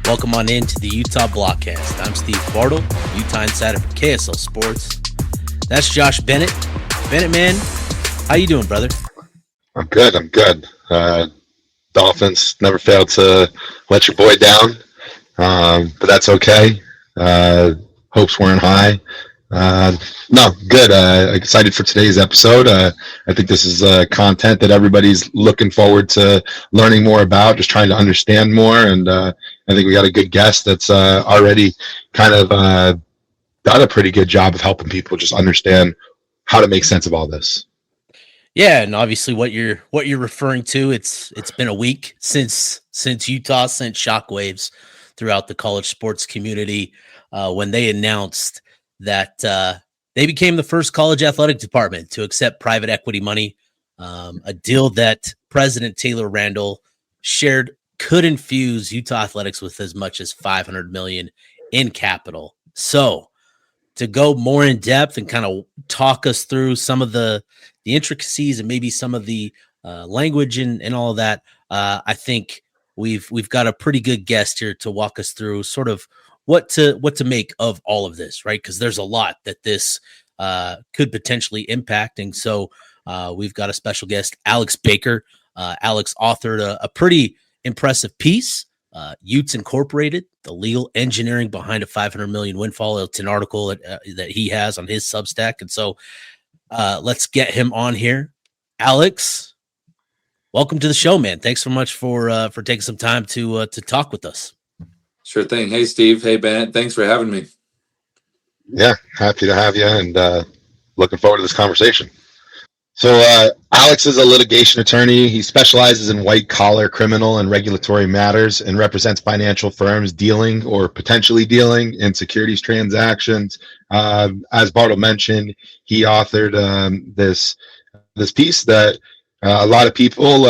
Welcome on in to the Utah Blockcast. I'm Steve Bartle, Utah insider for KSL Sports. That's Josh Bennett. Bennett, man, how you doing, brother? I'm good. Dolphins never failed to let your boy down, but that's okay. Hopes weren't high. No, good. Excited for today's episode. I think this is content that everybody's looking forward to learning more about, just trying to understand more. And I think we got a good guest that's already kind of done a pretty good job of helping people just understand how to make sense of all this. Yeah, and obviously what you're referring to, it's been a week since Utah sent shockwaves throughout the college sports community when they announced that they became the first college athletic department to accept private equity money, a deal that President Taylor Randall shared could infuse Utah athletics with as much as $500 million in capital. So to go more in depth and kind of talk us through some of the intricacies and maybe some of the language and all of that, I think we've got a pretty good guest here to walk us through sort of what to make of all of this, right? Because there's a lot that this could potentially impact. And so we've got a special guest, Alex Baker. Alex authored a pretty impressive piece, Utes Incorporated, the legal engineering behind a $500 million windfall. It's an article that he has on his Substack. And so let's get him on here. Alex, welcome to the show, man. Thanks so much for taking some time to talk with us. Sure thing. Hey, Steve. Hey, Bennett. Thanks for having me. Yeah, happy to have you and looking forward to this conversation. So Alex is a litigation attorney. He specializes in white-collar criminal and regulatory matters and represents financial firms dealing or potentially dealing in securities transactions. As Bartle mentioned, he authored this piece that a lot of people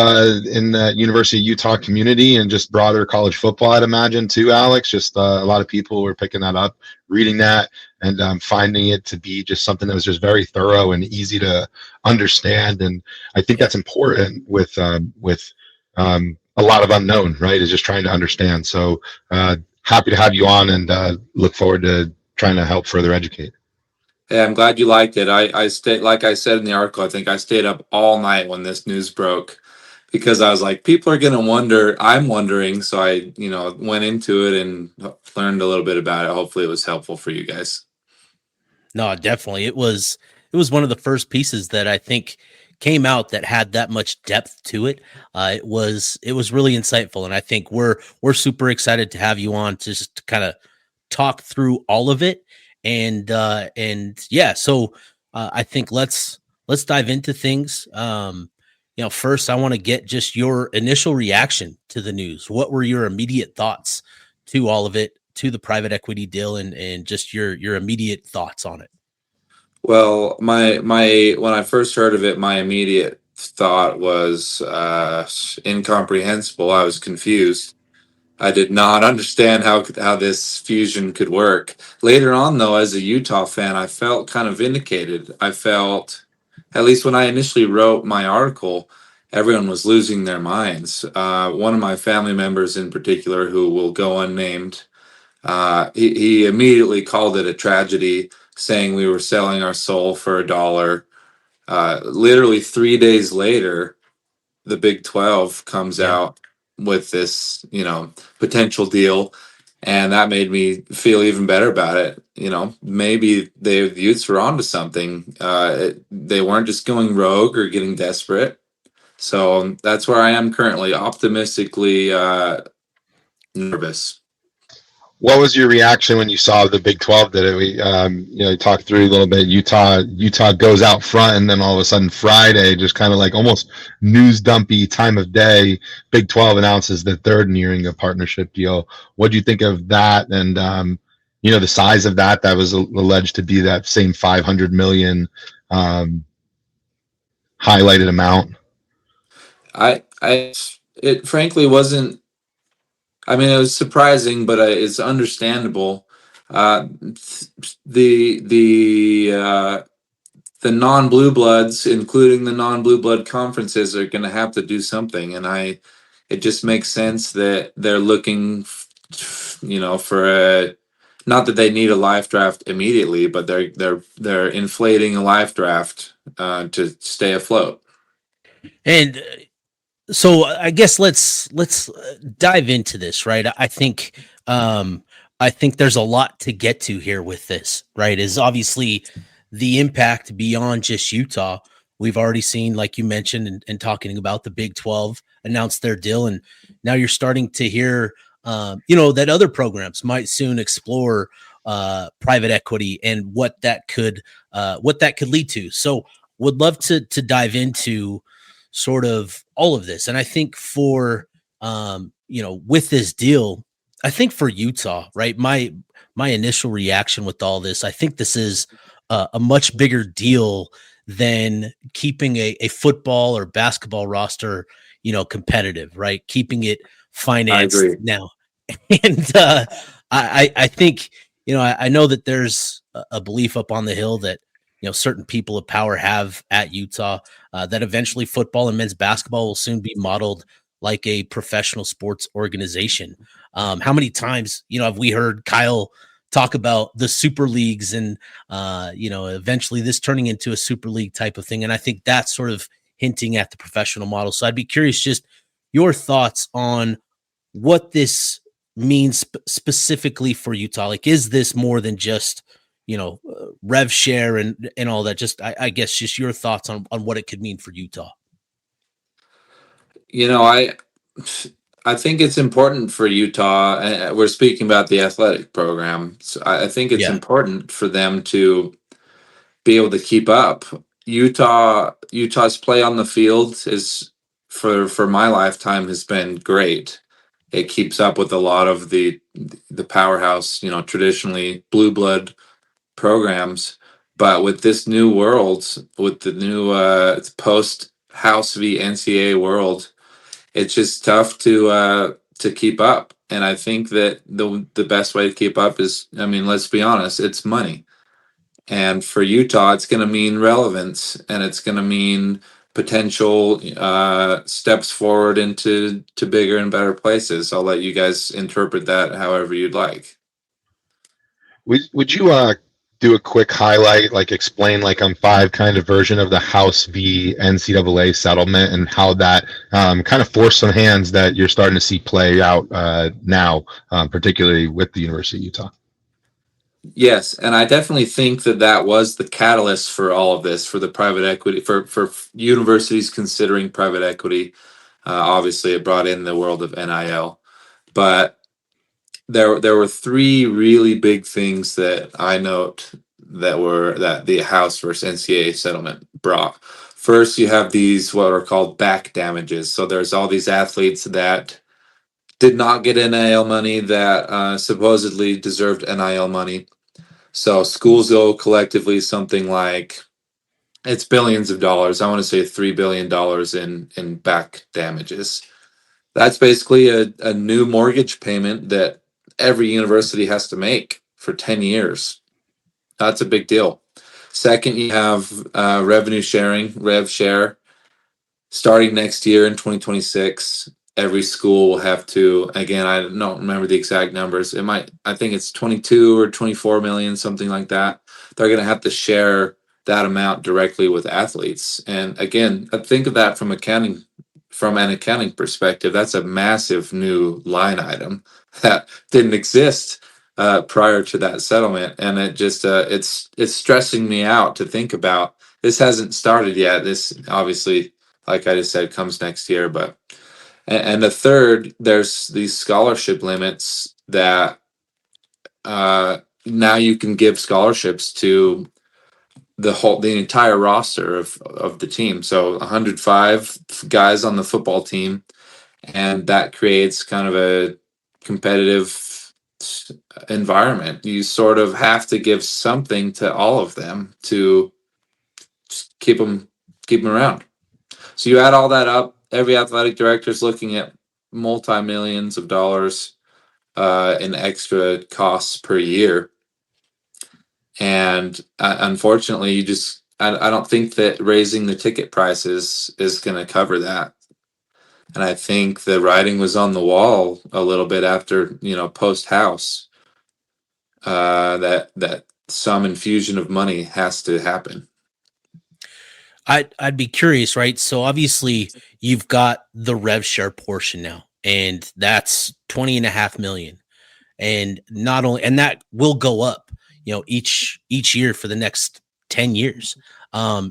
in the University of Utah community and just broader college football, I'd imagine, too, Alex. Just a lot of people were picking that up, reading that, and finding it to be just something that was just very thorough and easy to understand. And I think that's important with a lot of unknown, right, is just trying to understand. So happy to have you on and look forward to trying to help further educate. Hey, I'm glad you liked it. I stayed, like I said in the article, I think I stayed up all night when this news broke because I was like, people are going to wonder. I'm wondering. So I, went into it and learned a little bit about it. Hopefully it was helpful for you guys. No, definitely. It was one of the first pieces that I think came out that had that much depth to it. It was really insightful. And I think we're super excited to have you on to just kind of talk through all of it. And yeah, so I think let's dive into things. First, I want to get just your initial reaction to the news. What were your immediate thoughts to all of it, to the private equity deal, and just your immediate thoughts on it? Well, my when I first heard of it, my immediate thought was incomprehensible. I was confused. I did not understand how this fusion could work. Later on, though, as a Utah fan, I felt kind of vindicated. I felt, at least when I initially wrote my article, everyone was losing their minds. One of my family members in particular, who will go unnamed, he immediately called it a tragedy, saying we were selling our soul for $1. Literally 3 days later, the Big 12 comes out with this, potential deal. And that made me feel even better about it. Maybe the Utes were onto something. They weren't just going rogue or getting desperate. So that's where I am currently, optimistically nervous. What was your reaction when you saw the Big 12 that you talked through a little bit? Utah goes out front, and then all of a sudden Friday, just kind of like almost news dumpy time of day, Big 12 announces that they're nearing a partnership deal. What do you think of that? And the size of that was alleged to be that same 500 million highlighted amount. It frankly wasn't. I mean, it was surprising, but it's understandable. The non-blue bloods, including the non-blue blood conferences, are going to have to do something, and it just makes sense that they're looking for a, not that they need a live draft immediately, but they're inflating a live draft to stay afloat. And so I guess let's dive into this, right? I think there's a lot to get to here with this, right? Is obviously the impact beyond just Utah. We've already seen, like you mentioned, and talking about the Big 12 announce their deal, and now you're starting to hear, that other programs might soon explore private equity and what that could lead to. So, would love to dive into sort of all of this. And I think for with this deal, I think for Utah, right? My initial reaction with all this, I think this is a much bigger deal than keeping a football or basketball roster, competitive, right? Keeping it I financed agree. now. And I think, I know that there's a belief up on the hill that, certain people of power have at Utah, that eventually football and men's basketball will soon be modeled like a professional sports organization. How many times, have we heard Kyle talk about the super leagues and, eventually this turning into a super league type of thing? And I think that's sort of hinting at the professional model. So I'd be curious, just your thoughts on what this means specifically for Utah. Like, is this more than just, rev share and all that? Just, I guess, just your thoughts on what it could mean for Utah. You know, I think it's important for Utah. We're speaking about the athletic program. So I think it's Yeah. important for them to be able to keep up. Utah's play on the field is for my lifetime has been great. It keeps up with a lot of the powerhouse, traditionally blue blood programs. But with this new world, with the new post House v NCAA world, it's just tough to keep up. And I think that the best way to keep up is, I mean, let's be honest, it's money. And for Utah, it's going to mean relevance, and it's going to mean potential steps forward into bigger and better places. I'll let you guys interpret that however you'd like. Would you do a quick highlight, like explain like on five kind of version of the House v NCAA settlement and how that kind of forced some hands that you're starting to see play out now, particularly with the University of Utah? Yes, and I definitely think that was the catalyst for all of this, for the private equity, for universities considering private equity. Obviously, it brought in the world of NIL, but there were three really big things that I note that the House versus NCAA settlement brought. First, you have these what are called back damages. So there's all these athletes that did not get NIL money that supposedly deserved NIL money. So schools owe collectively something like, it's billions of dollars. I want to say $3 billion in back damages. That's basically a new mortgage payment that every university has to make for 10 years. That's a big deal. Second, you have revenue sharing, rev share. Starting next year in 2026, every school will have to, again, I don't remember the exact numbers. I think it's 22 or 24 million, something like that. They're going to have to share that amount directly with athletes. And again, think of that from an accounting perspective. That's a massive new line item that didn't exist prior to that settlement. And it just, it's stressing me out to think about. This hasn't started yet. This obviously, like I just said, comes next year. But and the third, there's these scholarship limits that now you can give scholarships to the entire roster of the team. So 105 guys on the football team, and that creates kind of a competitive environment. You sort of have to give something to all of them to keep them around. So you add all that up, every athletic director is looking at multi-millions of dollars in extra costs per year. And unfortunately, I don't think that raising the ticket prices is going to cover that. And I think the writing was on the wall a little bit after, post House, that some infusion of money has to happen. I'd be curious, right? So obviously you've got the rev share portion now, and that's 20.5 million. And not only, and that will go up, each year for the next 10 years.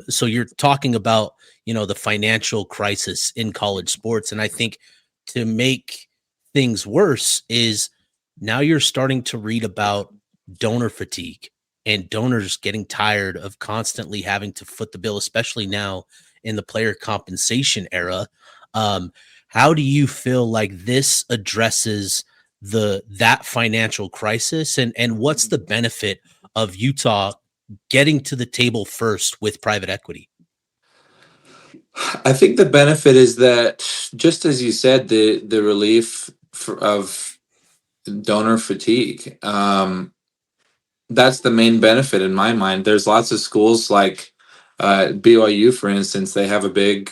So you're talking about, the financial crisis in college sports. And I think to make things worse is now you're starting to read about donor fatigue and donors getting tired of constantly having to foot the bill, especially now in the player compensation era. How do you feel like this addresses that financial crisis, and what's the benefit of Utah getting to the table first with private equity? I think the benefit is that, just as you said, the relief of donor fatigue. That's the main benefit in my mind. There's lots of schools like BYU, for instance. They have a big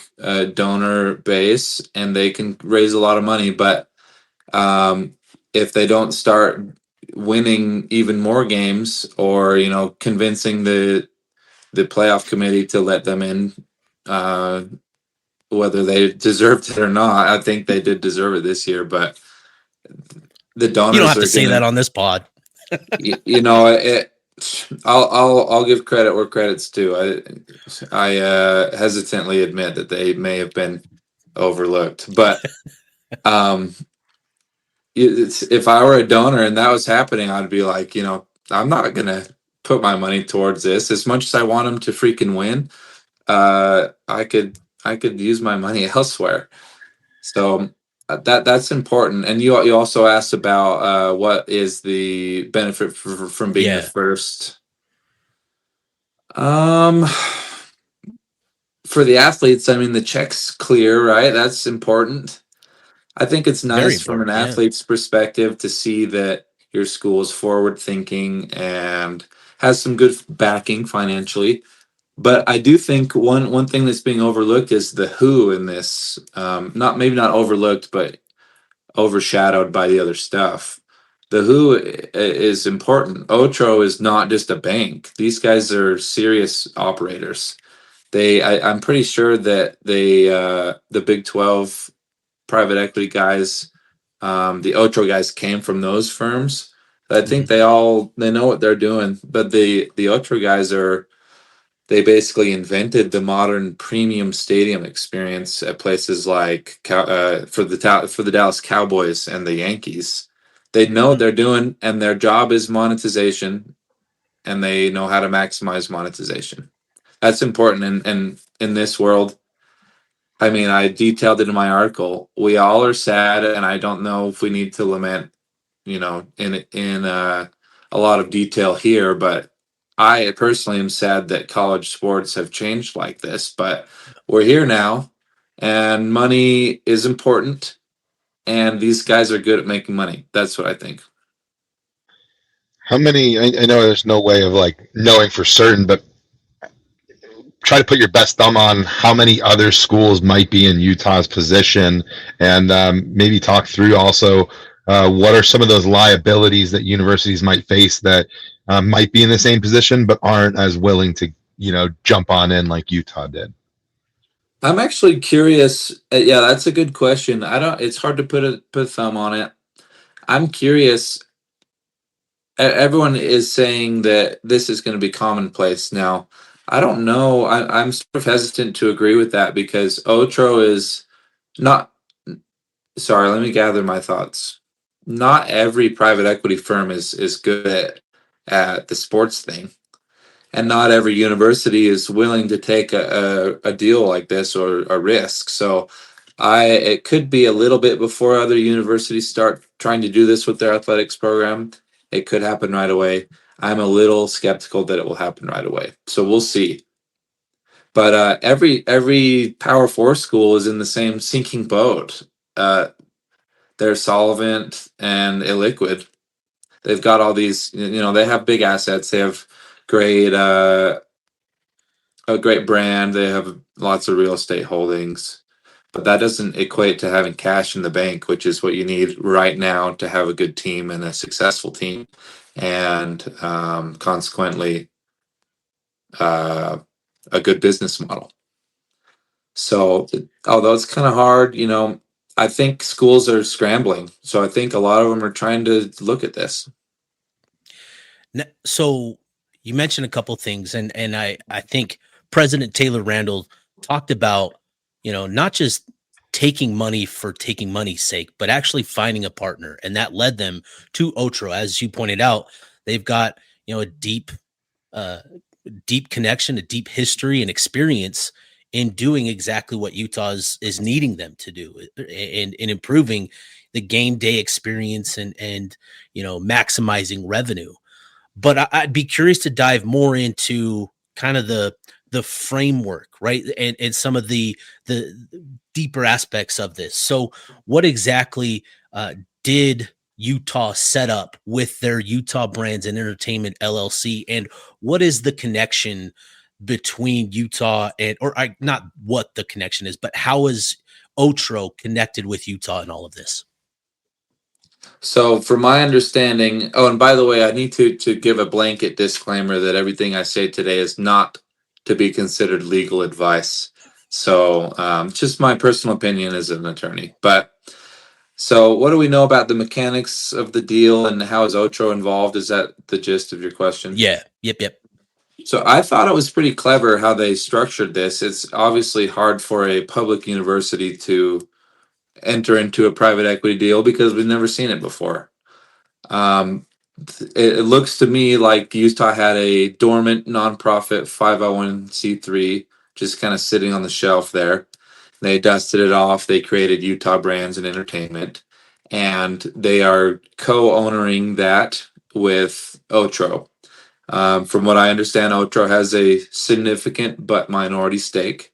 donor base and they can raise a lot of money, but if they don't start winning even more games, or convincing the playoff committee to let them in, whether they deserved it or not, I think they did deserve it this year, but the You don't donors have are to say that gonna, on this pod. I'll give credit where credit's due. I hesitantly admit that they may have been overlooked, but um, if I were a donor and that was happening, I'd be like, I'm not gonna put my money towards this. As much as I want them to freaking win, I could use my money elsewhere. So that's important. And you also asked about what is the benefit from being the Yeah, first. Um, for the athletes, I mean, the check's clear, right? That's important. I think it's very nice from an important. Yeah. athlete's perspective to see that your school is forward thinking and has some good backing financially. But I do think one thing that's being overlooked is the who in this. Not, maybe not overlooked, but overshadowed by the other stuff. The who is important. Otro is not just a bank. These guys are serious operators. I'm pretty sure that the Big 12 private equity guys, the Otro guys came from those firms. I think they know what they're doing. But the Otro guys they basically invented the modern premium stadium experience at places like for the Dallas Cowboys and the Yankees. They know what they're doing, and their job is monetization, and they know how to maximize monetization. That's important, and in this world, I mean, I detailed it in my article. We all are sad, and I don't know if we need to lament, in a lot of detail here, but I personally am sad that college sports have changed like this. But we're here now, and money is important, and these guys are good at making money. That's what I think. How many? I know there's no way of like knowing for certain, but try to put your best thumb on how many other schools might be in Utah's position, and maybe talk through also what are some of those liabilities that universities might face that might be in the same position but aren't as willing to jump on in like Utah did. I'm actually curious. Yeah, that's a good question. I don't. It's hard to put a thumb on it. I'm curious. Everyone is saying that this is going to be commonplace now. I don't know. I'm sort of hesitant to agree with that because Otro is not. Sorry, let me gather my thoughts. Not every private equity firm is good at the sports thing, and not every university is willing to take a deal like this or a risk. So, it could be a little bit before other universities start trying to do this with their athletics program. It could happen right away. I'm a little skeptical that it will happen right away. So we'll see. But every Power Four school is in the same sinking boat. Uh, they're solvent and illiquid. They've got all these, they have big assets. They have great, a great brand. They have lots of real estate holdings, but that doesn't equate to having cash in the bank, which is what you need right now to have a good team and a successful team, and consequently, a good business model. So, although it's kind of hard, I think schools are scrambling. So I think a lot of them are trying to look at this. So you mentioned a couple things, and I think President Taylor Randall talked about, not just taking money for taking money's sake, but actually finding a partner, and that led them to Otro. As you pointed out, they've got a deep connection, a deep history and experience in doing exactly what Utah is needing them to do, and in improving the game day experience and maximizing revenue. But I'd be curious to dive more into kind of the framework, right? And some of the deeper aspects of this. So what exactly did Utah set up with their Utah Brands and Entertainment LLC? And what is the connection between Utah not what the connection is, but how is Otro connected with Utah in all of this? So, from my understanding, oh, and by the way, I need to give a blanket disclaimer that everything I say today is not to be considered legal advice. So, just my personal opinion as an attorney. But so, what do we know about the mechanics of the deal and how is Otro involved? Is that the gist of your question? Yeah. Yep. So I thought it was pretty clever how they structured this. It's obviously hard for a public university to enter into a private equity deal because we've never seen it before. Um, it looks to me like Utah had a dormant nonprofit 501c3 just kind of sitting on the shelf there. They dusted it off. They created Utah Brands and Entertainment, and they are co-owning that with Otro. From what I understand, Otro has a significant but minority stake.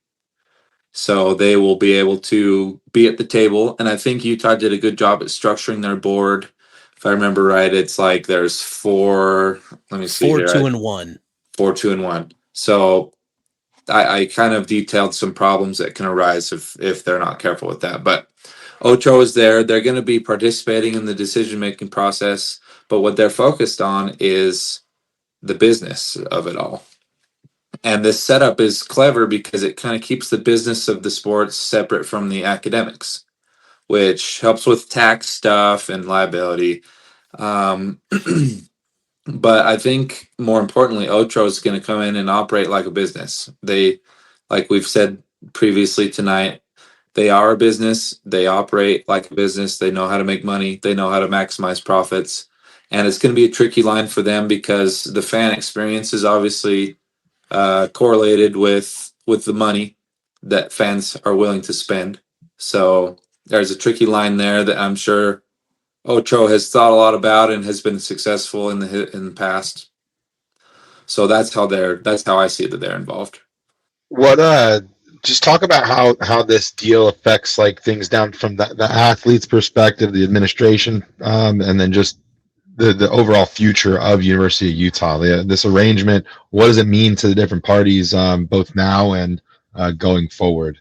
So they will be able to be at the table. And I think Utah did a good job at structuring their board. If I remember right, it's like there's four, let me see 4, here. 2, and 1. 4, 2, and 1. So I kind of detailed some problems that can arise if they're not careful with that. But Otro is there. They're going to be participating in the decision-making process. But what they're focused on is the business of it all. And this setup is clever because it kind of keeps the business of the sports separate from the academics, which helps with tax stuff and liability. But I think more importantly, Otro is going to come in and operate like a business. They, like we've said previously tonight, they are a business. They operate like a business. They know how to make money. They know how to maximize profits. And it's going to be a tricky line for them because the fan experience is obviously correlated with the money that fans are willing to spend. So there's a tricky line there that I'm sure Otro has thought a lot about and has been successful in the past. So that's how I see that they're involved. What just talk about how this deal affects like things down from the athlete's perspective, the administration, and then just the overall future of University of Utah. This arrangement, what does it mean to the different parties, both now and going forward?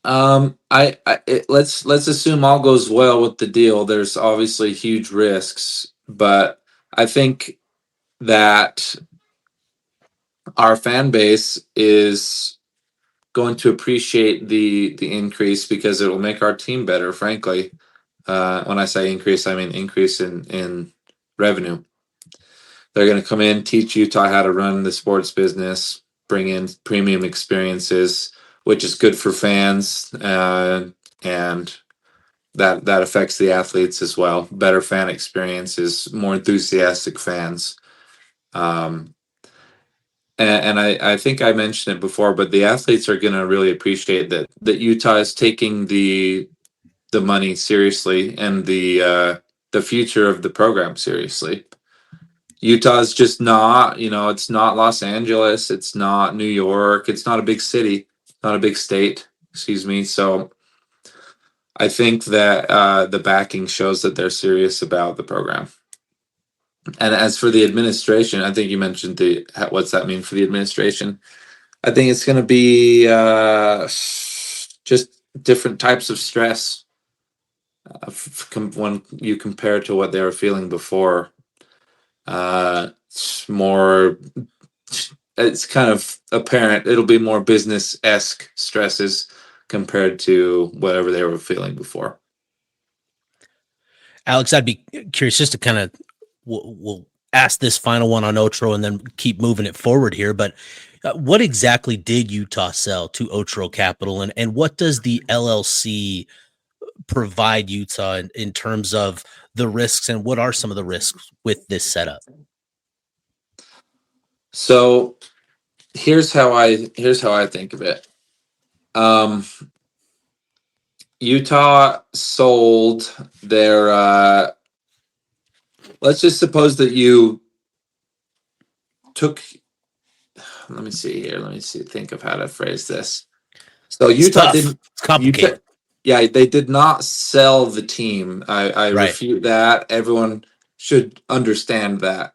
Let's assume all goes well with the deal. There's obviously huge risks, but I think that our fan base is going to appreciate the increase because it will make our team better. Frankly, when I say increase, I mean increase in revenue. They're going to come in, teach Utah how to run the sports business, bring in premium experiences, which is good for fans, and that affects the athletes as well. Better fan experiences, more enthusiastic fans. And I think I mentioned it before, but the athletes are going to really appreciate that Utah is taking the money seriously and the future of the program seriously. Utah is just not, it's not Los Angeles, it's not New York, it's not a big city, not a big state, excuse me. So I think that the backing shows that they're serious about the program. And as for the administration, I think you mentioned what's that mean for the administration? I think it's going to be just different types of stress when you compare to what they were feeling before. It's more. It's kind of apparent. It'll be more business-esque stresses compared to whatever they were feeling before. Alex, I'd be curious just to kind of we'll ask this final one on Otro and then keep moving it forward here. But what exactly did Utah sell to Otro Capital, and what does the LLC provide Utah in terms of the risks, and what are some of the risks with this setup? So here's how I think of it. Utah sold their. Let's just suppose that you took. Let me see here. Let me see. Think of how to phrase this. So Utah didn't. It's complicated. Yeah, they did not sell the team. I Right. refute that. Everyone should understand that.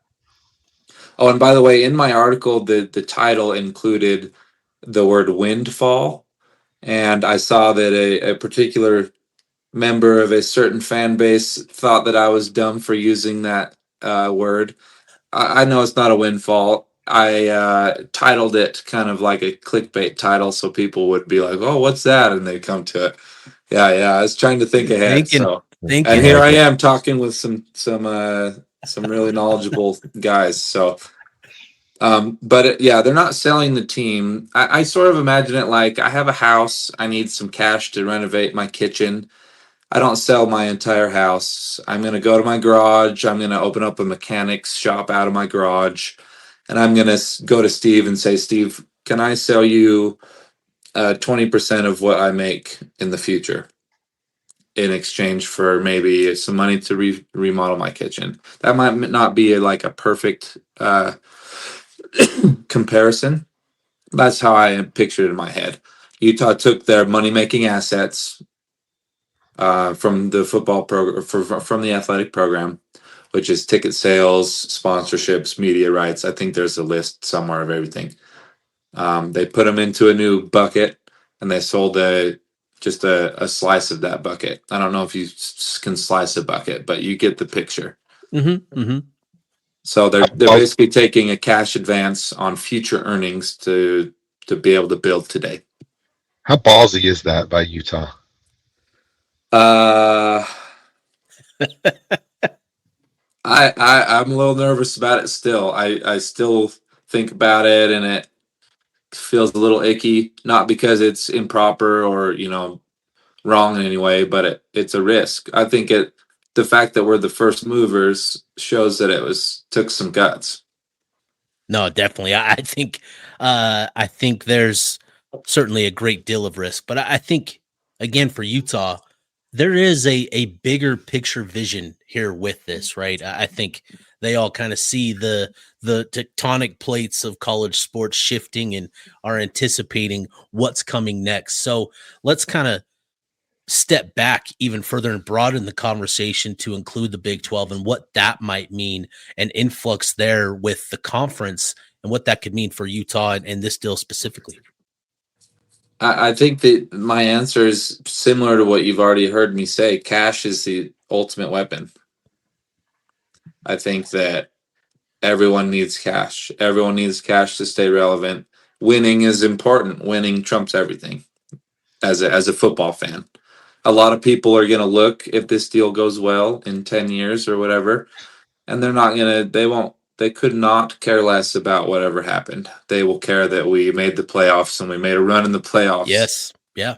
Oh, and by the way, in my article, the title included the word windfall. And I saw that a particular member of a certain fan base thought that I was dumb for using that word. I know it's not a windfall. I titled it kind of like a clickbait title, so people would be like, "Oh, what's that?" and they come to it. Yeah. I was trying to think ahead. And here I am talking with some really knowledgeable guys. So, but they're not selling the team. I sort of imagine it like I have a house. I need some cash to renovate my kitchen. I don't sell my entire house. I'm going to go to my garage. I'm going to open up a mechanics shop out of my garage. And I'm going to go to Steve and say, Steve, can I sell you 20% of what I make in the future in exchange for maybe some money to remodel my kitchen? That might not be like a perfect comparison. That's how I pictured it in my head. Utah took their money-making assets from the football program, from the athletic program, which is ticket sales, sponsorships, media rights. I think there's a list somewhere of everything. They put them into a new bucket, and they sold just a slice of that bucket. I don't know if you can slice a bucket, but you get the picture. Mm-hmm, mm-hmm. So they're basically taking a cash advance on future earnings to be able to build today. How ballsy is that by Utah? I'm a little nervous about it still. I still think about it, and it feels a little icky, not because it's improper or, wrong in any way, but it's a risk. I think the fact that we're the first movers shows that took some guts. No, definitely. I think there's certainly a great deal of risk, but I think again for Utah, there is a bigger picture vision here with this, right? I think they all kind of see the tectonic plates of college sports shifting and are anticipating what's coming next. So let's kind of step back even further and broaden the conversation to include the Big 12 and what that might mean, an influx there with the conference and what that could mean for Utah and this deal specifically. I think that my answer is similar to what you've already heard me say. Cash is the ultimate weapon. I think that everyone needs cash. Everyone needs cash to stay relevant. Winning is important. Winning trumps everything. As a football fan, a lot of people are going to look if this deal goes well in 10 years or whatever, and they could not care less about whatever happened. They will care that we made the playoffs and we made a run in the playoffs. Yes. Yeah.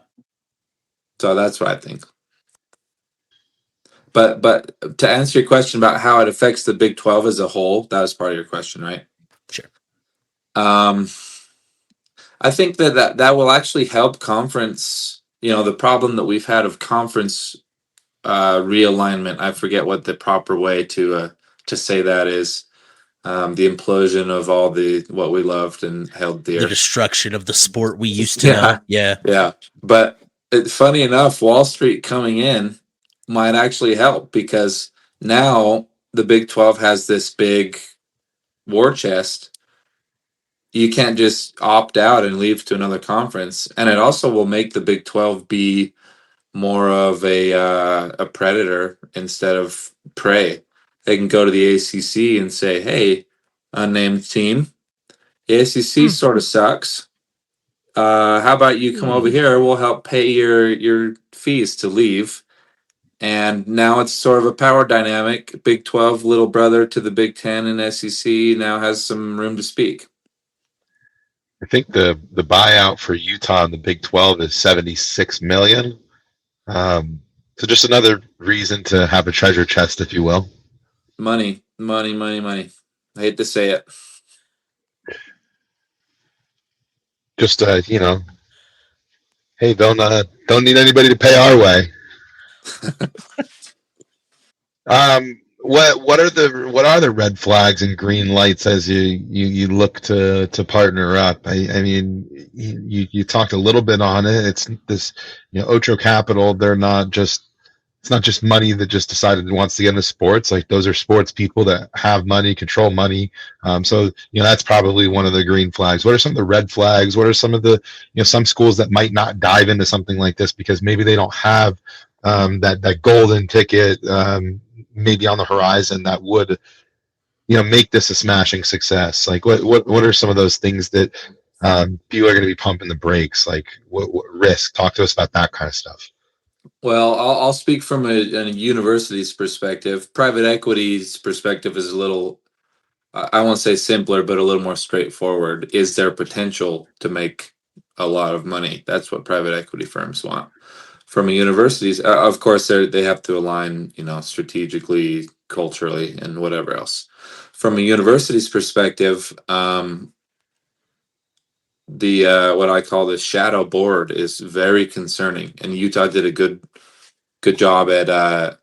So that's what I think. But to answer your question about how it affects the Big 12 as a whole, that was part of your question, right? Sure. I think that will actually help conference, the problem that we've had of conference realignment. I forget what the proper way to say that is. The implosion of all what we loved and held dear. The destruction of the sport we used to know. Yeah. Yeah. But funny enough, Wall Street coming in might actually help, because now the Big 12 has this big war chest. you can't just opt out and leave to another conference. And it also will make the Big 12 be more of a predator instead of prey. They can go to the ACC and say, "Hey, unnamed team, the ACC sort of sucks. How about you come over here? We'll help pay your fees to leave." And now it's sort of a power dynamic. Big 12, little brother to the Big 10 and SEC, now has some room to speak. I think the buyout for Utah in the Big 12 is 76 million. So just another reason to have a treasure chest, if you will. Money, money, money, money. I hate to say it. Just hey, don't need anybody to pay our way. What are the red flags and green lights as you look to partner up? I mean, you talked a little bit on it. It's this, Ocho Capital. It's not just money that just decided it wants to get into sports. Like, those are sports people that have money, control money. So that's probably one of the green flags. What are some of the red flags? What are some of the some schools that might not dive into something like this because maybe they don't have that golden ticket maybe on the horizon that would make this a smashing success? Like, what are some of those things that people are going to be pumping the brakes? Like, what risk? Talk to us about that kind of stuff. Well, I'll speak from a university's perspective. Private equity's perspective is a little, I won't say simpler, but a little more straightforward. Is there potential to make a lot of money? That's what private equity firms want. From a university's, of course, they have to align, strategically, culturally, and whatever else. From a university's perspective, the what I call the shadow board is very concerning, and Utah did a good job at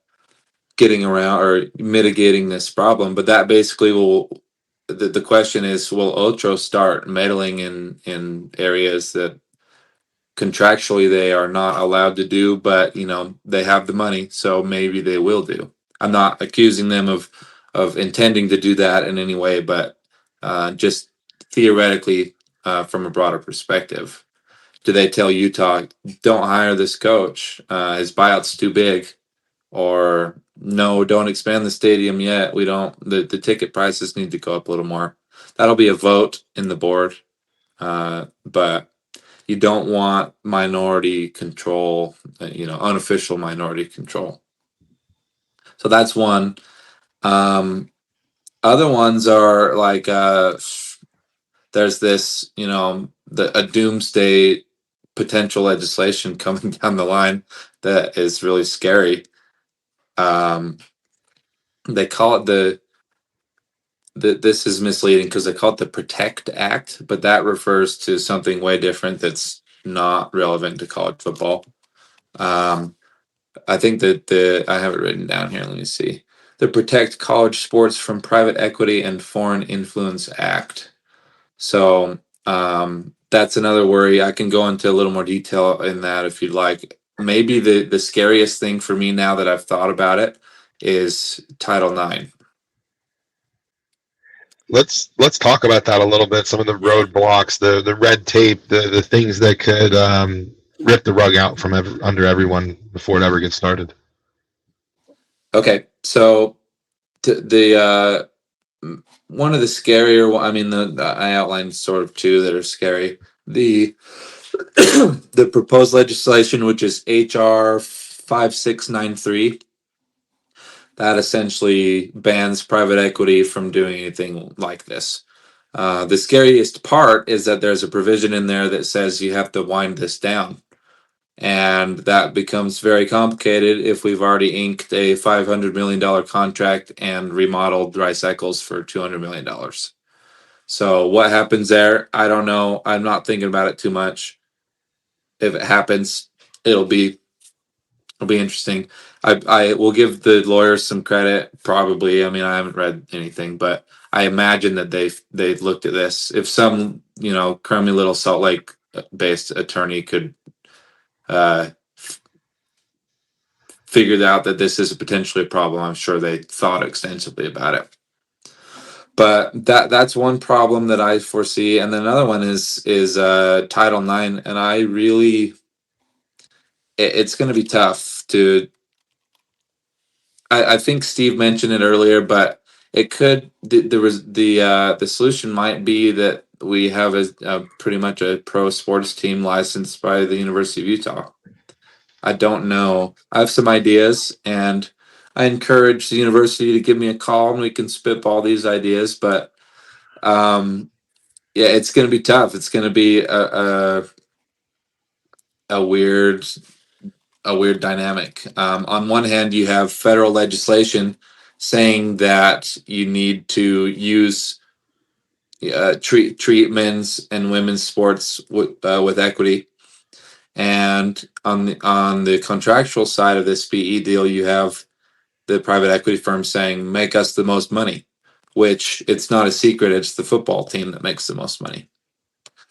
getting around or mitigating this problem. But that basically will, the question is, will Ocho start meddling in areas that contractually they are not allowed to do, but they have the money, so maybe they will do. I'm not accusing them of intending to do that in any way, but just theoretically, from a broader perspective, do they tell Utah, don't hire this coach, his buyout's too big, or no, don't expand the stadium yet, we don't, the ticket prices need to go up a little more? That'll be a vote in the board, but you don't want minority control, unofficial minority control. So that's one. Other ones are like, there's this, a doomsday potential legislation coming down the line that is really scary. They call it this is misleading because they call it the Protect Act, but that refers to something way different that's not relevant to college football. I think that I have it written down here. Let me see. The Protect College Sports from Private Equity and Foreign Influence Act. So that's another worry. I can go into a little more detail in that if you'd like. Maybe the scariest thing for me now that I've thought about it is Title IX. Let's talk about that a little bit. Some of the roadblocks, the red tape, the things that could rip the rug out from under everyone before it ever gets started. Okay, so the one of the scarier, I mean, I outlined sort of two that are scary. The the proposed legislation, which is HR 5693, that essentially bans private equity from doing anything like this. The scariest part is that there's a provision in there that says you have to wind this down. And that becomes very complicated if we've already inked a $500 million contract and remodeled dry cycles for $200 million. So what happens there? I don't know. I'm not thinking about it too much. If it happens, it'll be interesting. I will give the lawyers some credit, probably. I mean, I haven't read anything, but I imagine that they've looked at this. If some, crummy little Salt Lake based attorney could figured out that this is potentially a problem, I'm sure they thought extensively about it. But that's one problem that I foresee, and then another one is Title IX, and I really it's going to be tough to. I think Steve mentioned it earlier, but it could the solution might be that we have a pretty much a pro sports team licensed by the University of Utah. I don't know. I have some ideas, and I encourage the university to give me a call and we can spitball these ideas. But yeah, it's going to be tough. It's going to be a weird dynamic. On one hand, you have federal legislation saying that you need to use treat men's and women's sports with equity. And on the contractual side of this PE deal, you have the private equity firm saying, "Make us the most money," which it's not a secret. It's the football team that makes the most money.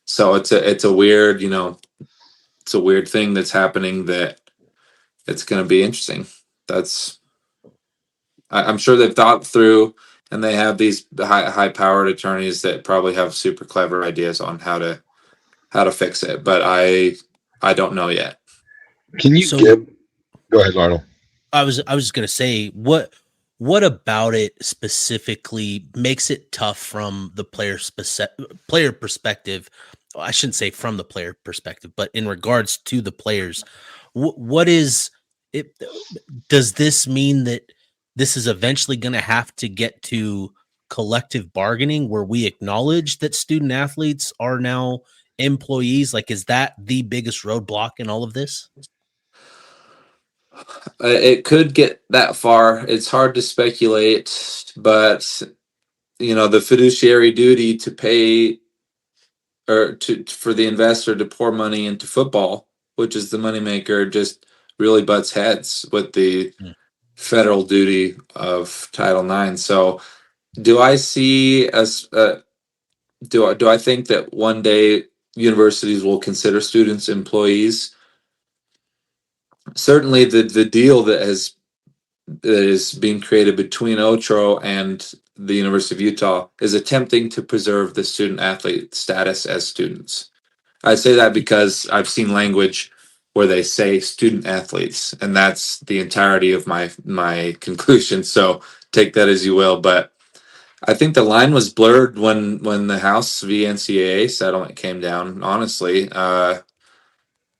So it's a weird, it's a weird thing that's happening that it's going to be interesting. I'm sure they've thought through, and they have these high powered attorneys that probably have super clever ideas on how to fix it. But I don't know yet. Can you go ahead, Arnold? I was just gonna say, what about it specifically makes it tough from the player perspective? I shouldn't say from the player perspective, but in regards to the players, what is it? Does this mean that this is eventually going to have to get to collective bargaining where we acknowledge that student athletes are now employees? Like, is that the biggest roadblock in all of this? It could get that far. It's hard to speculate, but the fiduciary duty to pay or for the investor to pour money into football, which is the moneymaker, just really butts heads with the federal duty of Title IX. So, do I see as do I think that one day universities will consider students employees? Certainly, the deal that is being created between Otro and the University of Utah is attempting to preserve the student athlete status as students. I say that because I've seen language where they say student athletes, and that's the entirety of my conclusion. So take that as you will. But I think the line was blurred when the House v NCAA settlement came down. Honestly,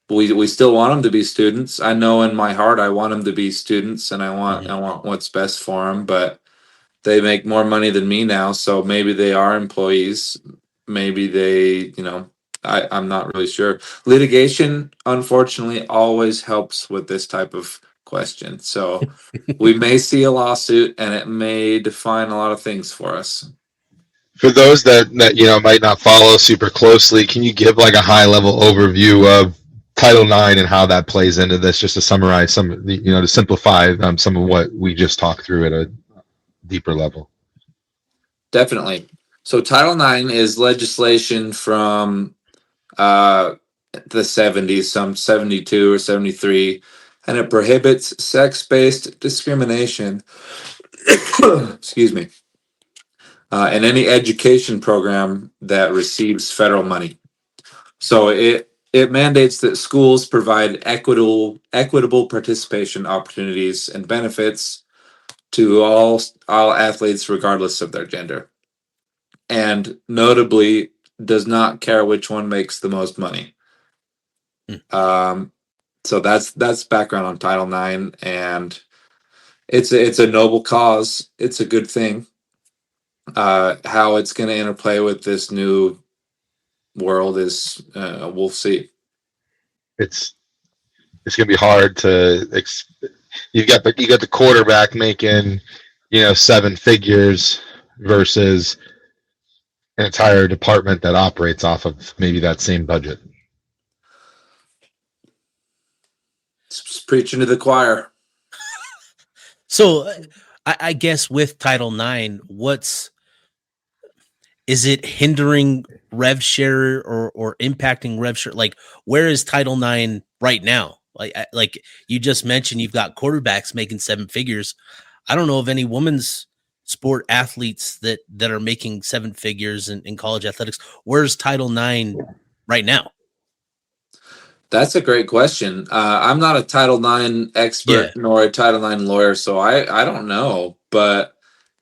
we still want them to be students. I know in my heart I want them to be students, and I want what's best for them. But they make more money than me now, so maybe they are employees. Maybe they, I'm not really sure. Litigation, unfortunately, always helps with this type of question. So we may see a lawsuit, and it may define a lot of things for us. For those that might not follow super closely, can you give like a high level overview of Title IX and how that plays into this, just to summarize some, to simplify some of what we just talked through at a deeper level? Definitely. So Title IX is legislation from the 70s, some 72 or 73, and it prohibits sex-based discrimination. Excuse me. In any education program that receives federal money. So it mandates that schools provide equitable participation opportunities and benefits to all athletes regardless of their gender, and notably does not care which one makes the most money. So that's background on Title IX, and it's a noble cause. It's a good thing. How it's going to interplay with this new world is we'll see. It's going to be hard to. You got the quarterback making 7 figures versus an entire department that operates off of maybe that same budget. It's preaching to the choir. So I guess with Title IX, is it hindering rev share or impacting rev share? Like, where is Title IX right now? Like you just mentioned, you've got quarterbacks making 7 figures. I don't know of any women's sport athletes that are making seven figures in college athletics. Where's Title IX right now? That's a great question. I'm not a Title IX Yeah, expert nor a Title IX lawyer, so I don't know, but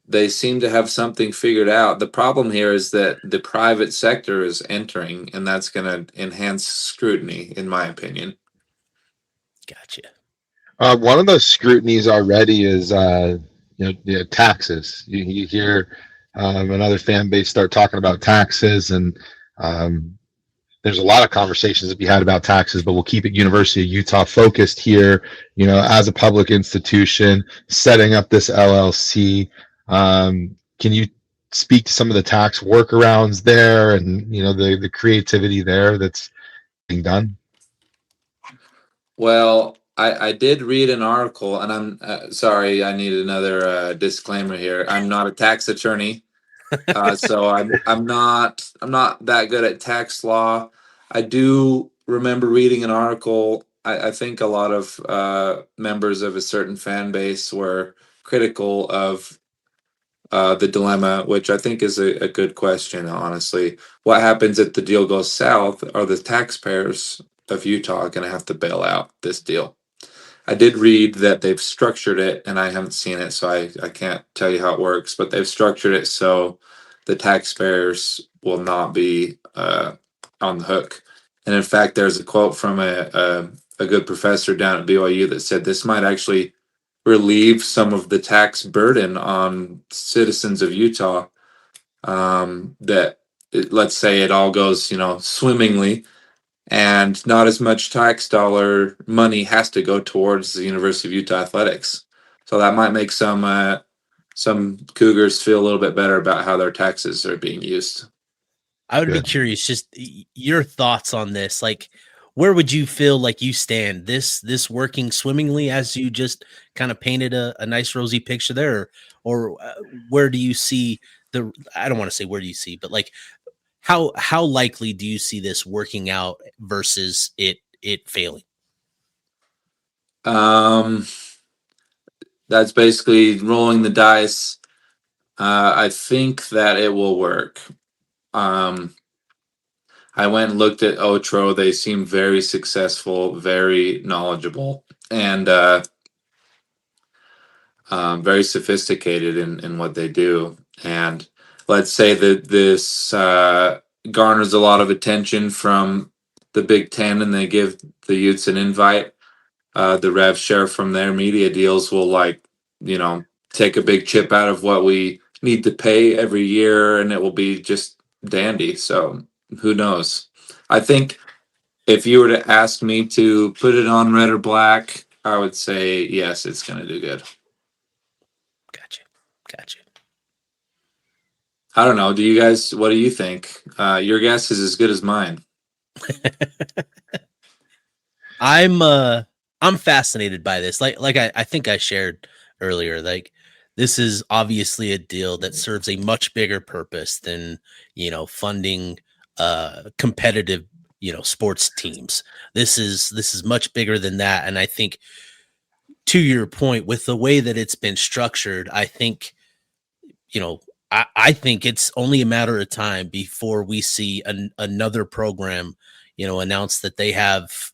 they seem to have something figured out. The problem here is that the private sector is entering, and that's going to enhance scrutiny, in my opinion. gotcha. One of those scrutinies already is taxes. You hear another fan base start talking about taxes, and um, there's a lot of conversations to be had about taxes, but we'll keep it University of Utah focused here. As a public institution setting up this LLC, can you speak to some of the tax workarounds there, and the creativity there that's being done? Well, I did read an article, and I'm sorry, I need another disclaimer here. I'm not a tax attorney. So I'm not that good at tax law. I do remember reading an article. I think a lot of members of a certain fan base were critical of the dilemma, which I think is a good question, honestly. What happens if the deal goes south? Are the taxpayers of Utah going to have to bail out this deal? I did read that they've structured it, and I haven't seen it, so I can't tell you how it works, but they've structured it so the taxpayers will not be on the hook. And in fact, there's a quote from a good professor down at BYU that said this might actually relieve some of the tax burden on citizens of Utah. Let's say it all goes, swimmingly, and not as much tax dollar money has to go towards the University of Utah athletics. So that might make some Cougars feel a little bit better about how their taxes are being used. I would be Good. curious, just your thoughts on this. Like, where would you feel like you stand? This working swimmingly, as you just kind of painted a nice rosy picture there, or where do you see the? I don't want to say where do you see, but like how likely do you see this working out versus it failing? That's basically rolling the dice. I think that it will work. I went and looked at Otro. They seem very successful, very knowledgeable, and very sophisticated in what they do. And let's say that this garners a lot of attention from the Big Ten, and they give the Utes an invite. The rev share from their media deals will, take a big chip out of what we need to pay every year, and it will be just dandy. So who knows? I think if you were to ask me to put it on red or black, I would say yes, it's going to do good. Gotcha. I don't know. What do you think? Your guess is as good as mine. I'm fascinated by this. Like I think I shared earlier, like this is obviously a deal that serves a much bigger purpose than, funding competitive, sports teams. This is much bigger than that. And I think, to your point, with the way that it's been structured, I think, I think it's only a matter of time before we see another program, announce that they have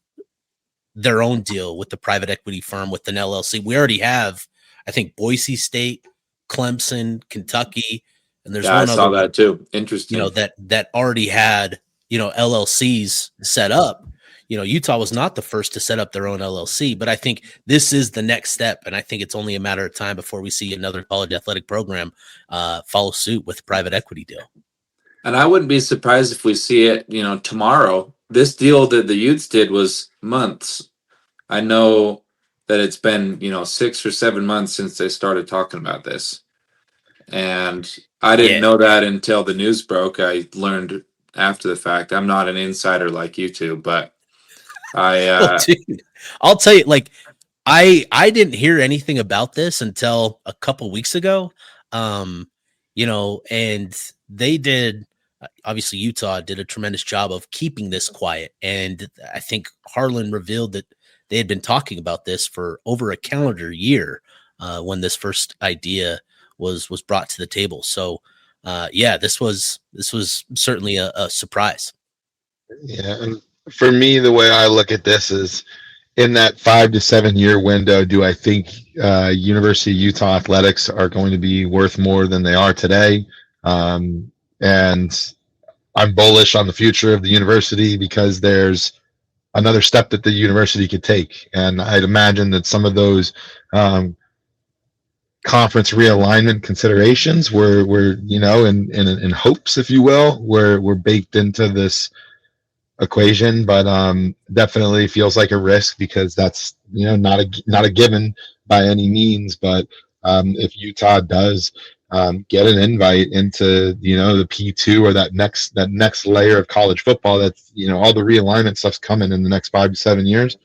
their own deal with the private equity firm, with an LLC. We already have, I think, Boise State, Clemson, Kentucky, and there's Yeah, I one saw other one, that too. Interesting. that already had, LLCs set up. Utah was not the first to set up their own LLC, but I think this is the next step, and I think it's only a matter of time before we see another college athletic program follow suit with a private equity deal. And I wouldn't be surprised if we see it, tomorrow. This deal that the Utes did was months. I know that it's been, 6 or 7 months since they started talking about this. And I didn't know that until the news broke. I learned after the fact. I'm not an insider like you two, but Dude, I'll tell you, like, I didn't hear anything about this until a couple weeks ago. And they did, obviously Utah did a tremendous job of keeping this quiet. And I think Harlan revealed that they had been talking about this for over a calendar year when this first idea was brought to the table. So yeah, this was certainly a surprise. Yeah, and for me, the way I look at this is in that 5 to 7 year window. Do I think University of Utah athletics are going to be worth more than they are today? And I'm bullish on the future of the university because there's another step that the university could take, and I'd imagine that some of those conference realignment considerations were in hopes, if you will, were baked into this equation, but definitely feels like a risk because that's not a given by any means. But if Utah does get an invite into the P2 or that next layer of college football, that's all the realignment stuff's coming in the next 5 to 7 years.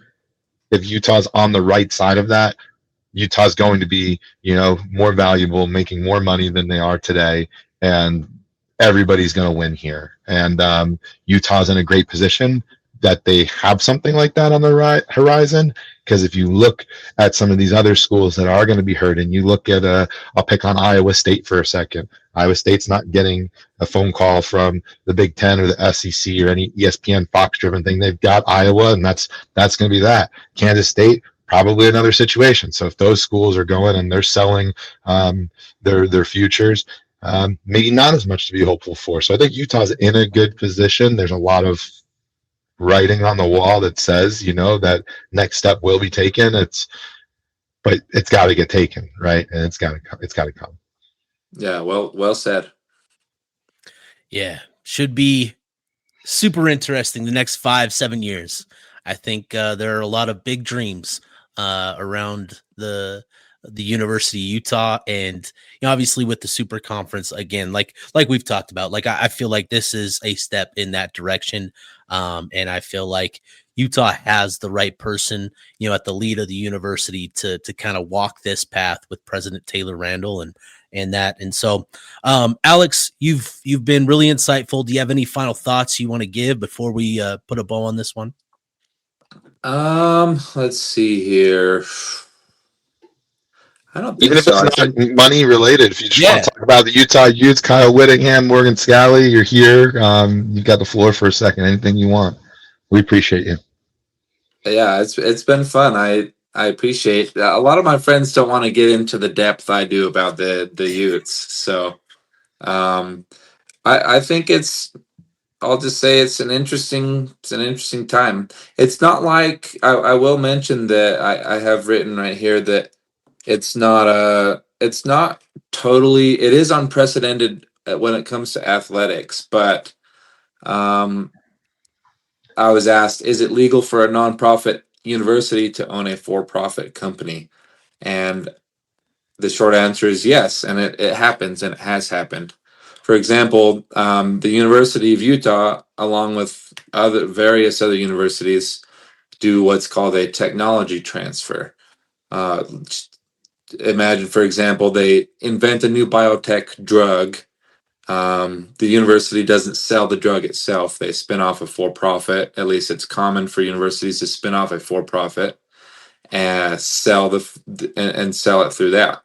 If Utah's on the right side of that, Utah's going to be, more valuable, making more money than they are today, and everybody's going to win here. And Utah's in a great position that they have something like that on the horizon. Because if you look at some of these other schools that are going to be hurt, and you look at, I'll pick on Iowa State for a second. Iowa State's not getting a phone call from the Big Ten or the SEC or any ESPN Fox-driven thing. They've got Iowa, and that's going to be that. Kansas State, probably another situation. So if those schools are going and they're selling their futures, maybe not as much to be hopeful for. So I think Utah's in a good position. There's a lot of writing on the wall that says, that next step will be taken. But it's got to get taken, right? And it's got to come. Yeah, well said. Yeah, should be super interesting the next 5-7 years. I think there are a lot of big dreams around the University of Utah, and obviously with the super conference again, like we've talked about, like I feel like this is a step in that direction, and I feel like Utah has the right person, at the lead of the university to kind of walk this path with President Taylor Randall and that. And so, Alex, you've been really insightful. Do you have any final thoughts you want to give before we put a bow on this one? Let's see here. I don't think Even if so. it's not money related, if you just want to talk about the Utah Utes, Kyle Whittingham, Morgan Scalley, you're here. You've got the floor for a second. Anything you want. We appreciate you. Yeah, it's been fun. I appreciate a lot of my friends don't want to get into the depth I do about the Utes. So I think I'll just say it's an interesting time. It's not like I will mention that I have written right here that it's not totally, it is unprecedented when it comes to athletics, but I was asked, is it legal for a nonprofit university to own a for-profit company? And the short answer is yes, and it happens, and it has happened. For example, the University of Utah, along with various other universities, do what's called a technology transfer. Imagine, for example, they invent a new biotech drug. The university doesn't sell the drug itself. They spin off a for-profit. At least it's common for universities to spin off a for-profit and sell it through that.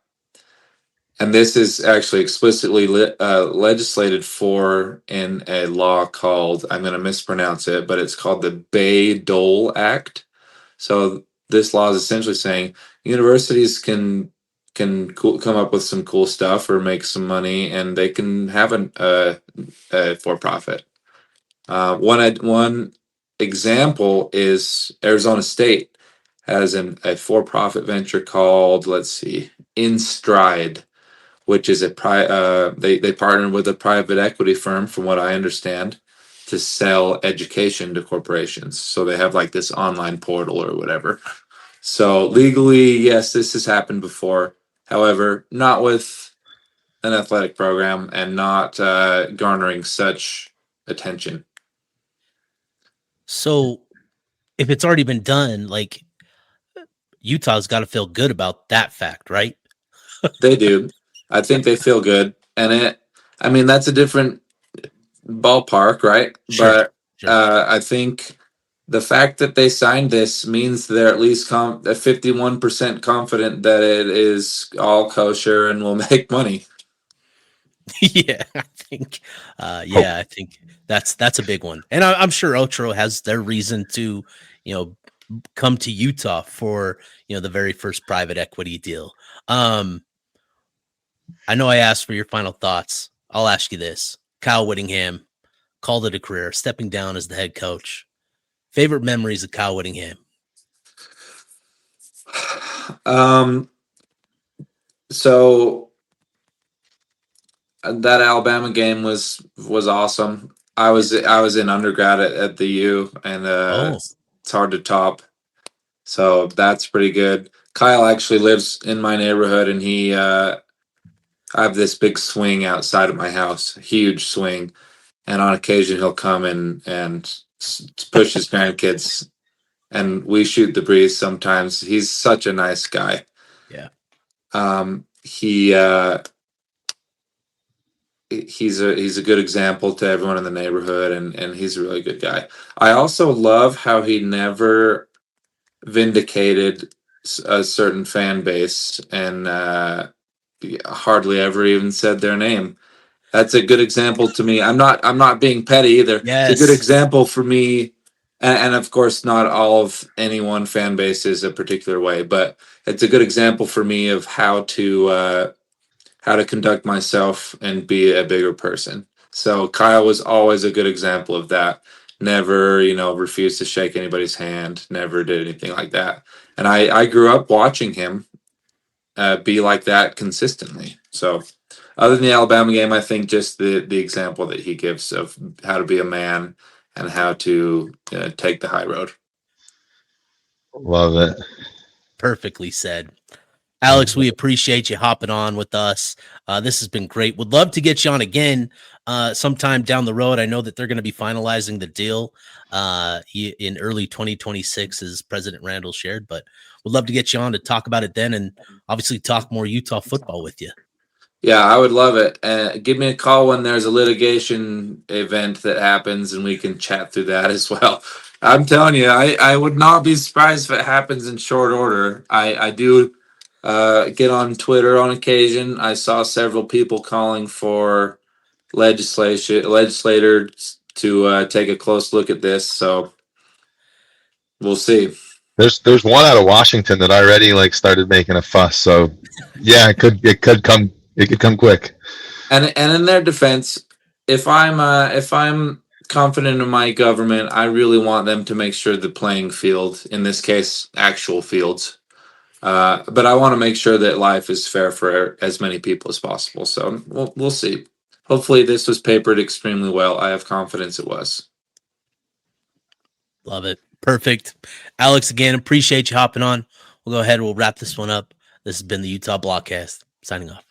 And this is actually explicitly legislated for in a law called, I'm going to mispronounce it, but it's called the Bayh-Dole Act. So this law is essentially saying universities can come up with some cool stuff or make some money, and they can have a for-profit. One example is Arizona State has a for-profit venture called, let's see, InStride, which is they partnered with a private equity firm, from what I understand, to sell education to corporations. So they have like this online portal or whatever. So legally, yes, this has happened before. However, not with an athletic program and not garnering such attention. So if it's already been done, like, Utah's got to feel good about that fact, right? They do. I think they feel good. And that's a different ballpark, right? Sure. But I think the fact that they signed this means they're at least 51% confident that it is all kosher and will make money. Yeah, I think that's a big one, and I'm sure Otro has their reason to, come to Utah for the very first private equity deal. I know I asked for your final thoughts. I'll ask you this: Kyle Whittingham called it a career, stepping down as the head coach. Favorite memories of Kyle Whittingham? So that Alabama game was awesome. I was in undergrad at the U, and it's hard to top. So that's pretty good. Kyle actually lives in my neighborhood, and I have this big swing outside of my house, huge swing, and on occasion he'll come and push his grandkids, and we shoot the breeze sometimes. He's such a nice guy. Yeah. He's a good example to everyone in the neighborhood, and he's a really good guy. I also love how he never vindicated a certain fan base, and hardly ever even said their name. That's a good example to me. I'm not being petty either. Yes. It's a good example for me, and of course, not all of any one fan base is a particular way, but it's a good example for me of how to conduct myself and be a bigger person. So Kyle was always a good example of that. Never, refused to shake anybody's hand. Never did anything like that. And I grew up watching him be like that consistently. So other than the Alabama game, I think just the example that he gives of how to be a man and how to take the high road. Love it. Perfectly said. Alex, we appreciate you hopping on with us. This has been great. Would love to get you on again sometime down the road. I know that they're going to be finalizing the deal in early 2026, as President Randall shared, but would love to get you on to talk about it then, and obviously talk more Utah football with you. Yeah, I would love it. Give me a call when there's a litigation event that happens, and we can chat through that as well. I'm telling you, I would not be surprised if it happens in short order. I do get on Twitter on occasion. I saw several people calling for legislators to take a close look at this. So we'll see. There's one out of Washington that already started making a fuss. So yeah, it could come quick. And in their defense, if I'm confident in my government, I really want them to make sure the playing field, in this case, actual fields. But I want to make sure that life is fair for as many people as possible. So we'll see. Hopefully, this was papered extremely well. I have confidence it was. Love it. Perfect. Alex, again, appreciate you hopping on. We'll go ahead and we'll wrap this one up. This has been the Utah Blockcast, signing off.